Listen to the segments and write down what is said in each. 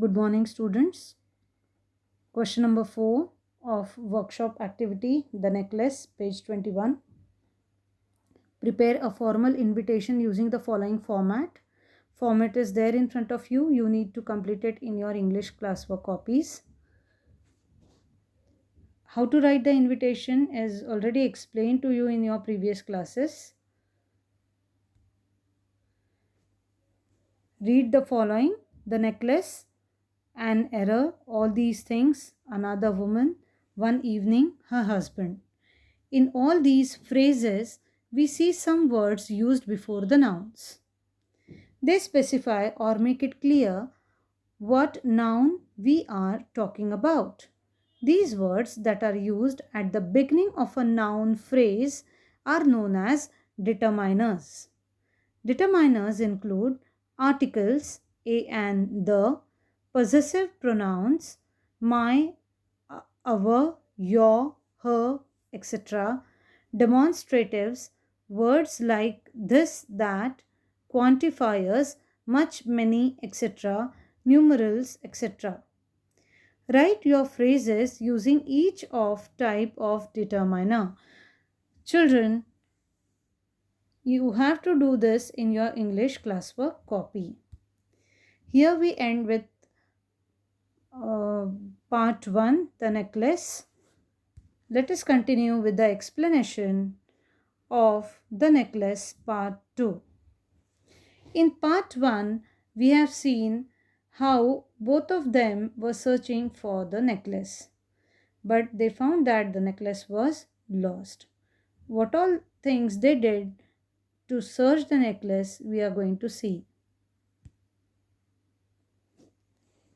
Good morning, students. Question number 4 of workshop activity, the necklace, page 21. Prepare a formal invitation using the following format. Format is there in front of you. You need to complete it in your English classwork copies. How to write the invitation is already explained to you in your previous classes. Read the following: the necklace, an error, all these things, another woman, one evening, her husband. In all these phrases, we see some words used before the nouns. They specify or make it clear what noun we are talking about. These words that are used at the beginning of a noun phrase are known as determiners. Determiners include articles, a and the, possessive pronouns, my, our, your, her, etc., demonstratives, words like this, that, quantifiers, much, many, etc., numerals, etc. Write your phrases using each of type of determiner. Children, you have to do this in your English classwork copy. Here we end with part 1, the necklace. Let us continue with the explanation of the necklace, part 2. In part 1, we have seen how both of them were searching for the necklace, but they found that the necklace was lost. What all things they did to search the necklace, we are going to see.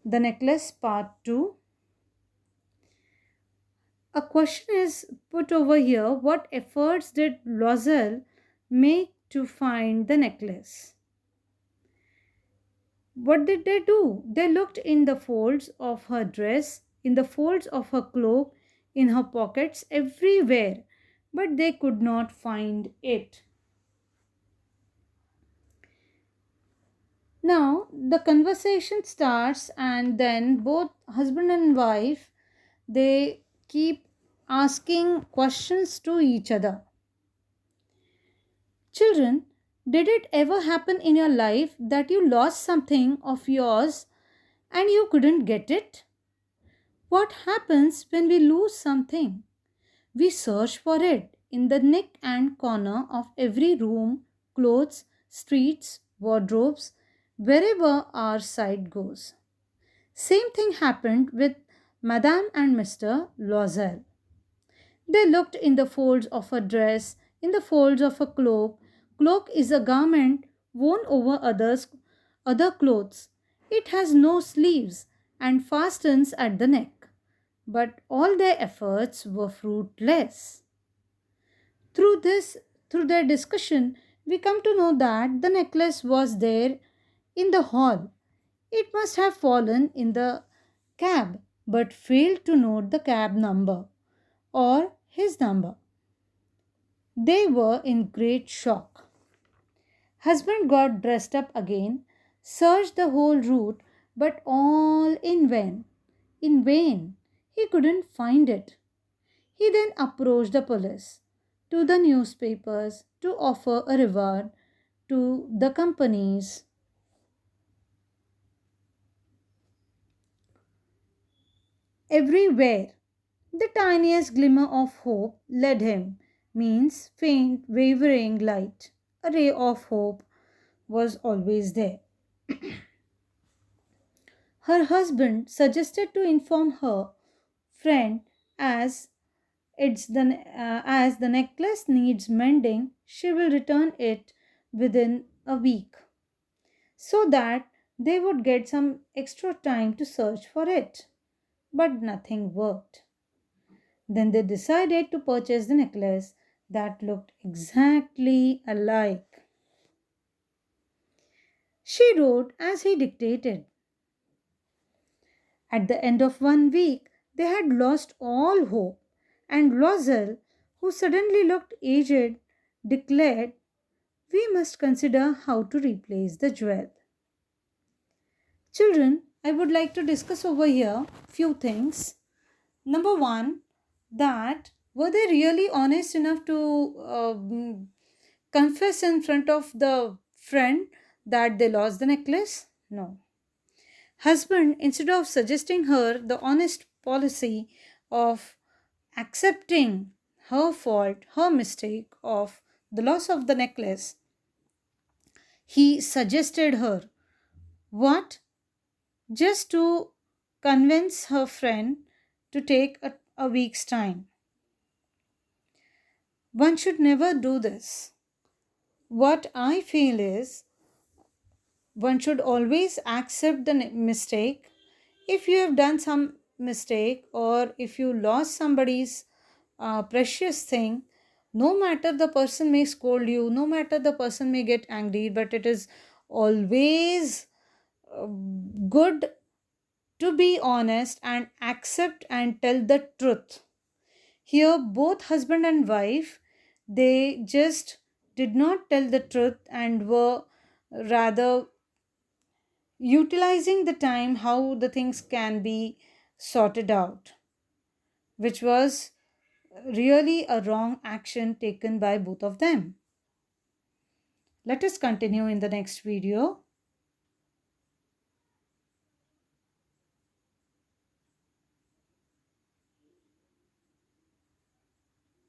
The necklace, part 2. A question is put over here: what efforts did Loisel make to find the necklace? What did they do? They looked in the folds of her dress, in the folds of her cloak, in her pockets, everywhere, but they could not find it. Now the conversation starts, and then both husband and wife, they keep asking questions to each other. Children, did it ever happen in your life that you lost something of yours and you couldn't get it? What happens when we lose something? We search for it in the nook and corner of every room, clothes, streets, wardrobes, wherever our sight goes. Same thing happened with Madame and Mr. Loisel. They looked in the folds of her dress, in the folds of her cloak. Cloak is a garment worn over other clothes. It has no sleeves and fastens at the neck. But all their efforts were fruitless. Through this, through their discussion, we come to know that the necklace was there in the hall. It must have fallen in the cab, but failed to note the cab number or his number. They were in great shock. Husband got dressed up again, searched the whole route, but all in vain. In vain. He couldn't find it. He then approached the police, to the newspapers, to offer a reward to the companies. Everywhere, the tiniest glimmer of hope led him, means faint, wavering light. A ray of hope was always there. Her husband suggested to inform her friend, as as the necklace needs mending, she will return it within a week, so that they would get some extra time to search for it. But nothing worked. Then they decided to purchase the necklace that looked exactly alike. She wrote as he dictated. At the end of 1 week, they had lost all hope, and Loisel, who suddenly looked aged, declared, "We must consider how to replace the jewel." Children, I would like to discuss over here few things. Number one, that were they really honest enough to confess in front of the friend that they lost the necklace? No. Husband, instead of suggesting her the honest policy of accepting her fault, her mistake of the loss of the necklace, he suggested her what? Just to convince her friend to take a week's time. One should never do this. What I feel is one should always accept the mistake. If you have done some mistake or if you lost somebody's precious thing, no matter the person may scold you, no matter the person may get angry, but it is always uh, good to be honest and accept and tell the truth. Here, both husband and wife, they just did not tell the truth and were rather utilizing the time how the things can be sorted out, which was really a wrong action taken by both of them. Let us continue in the next video.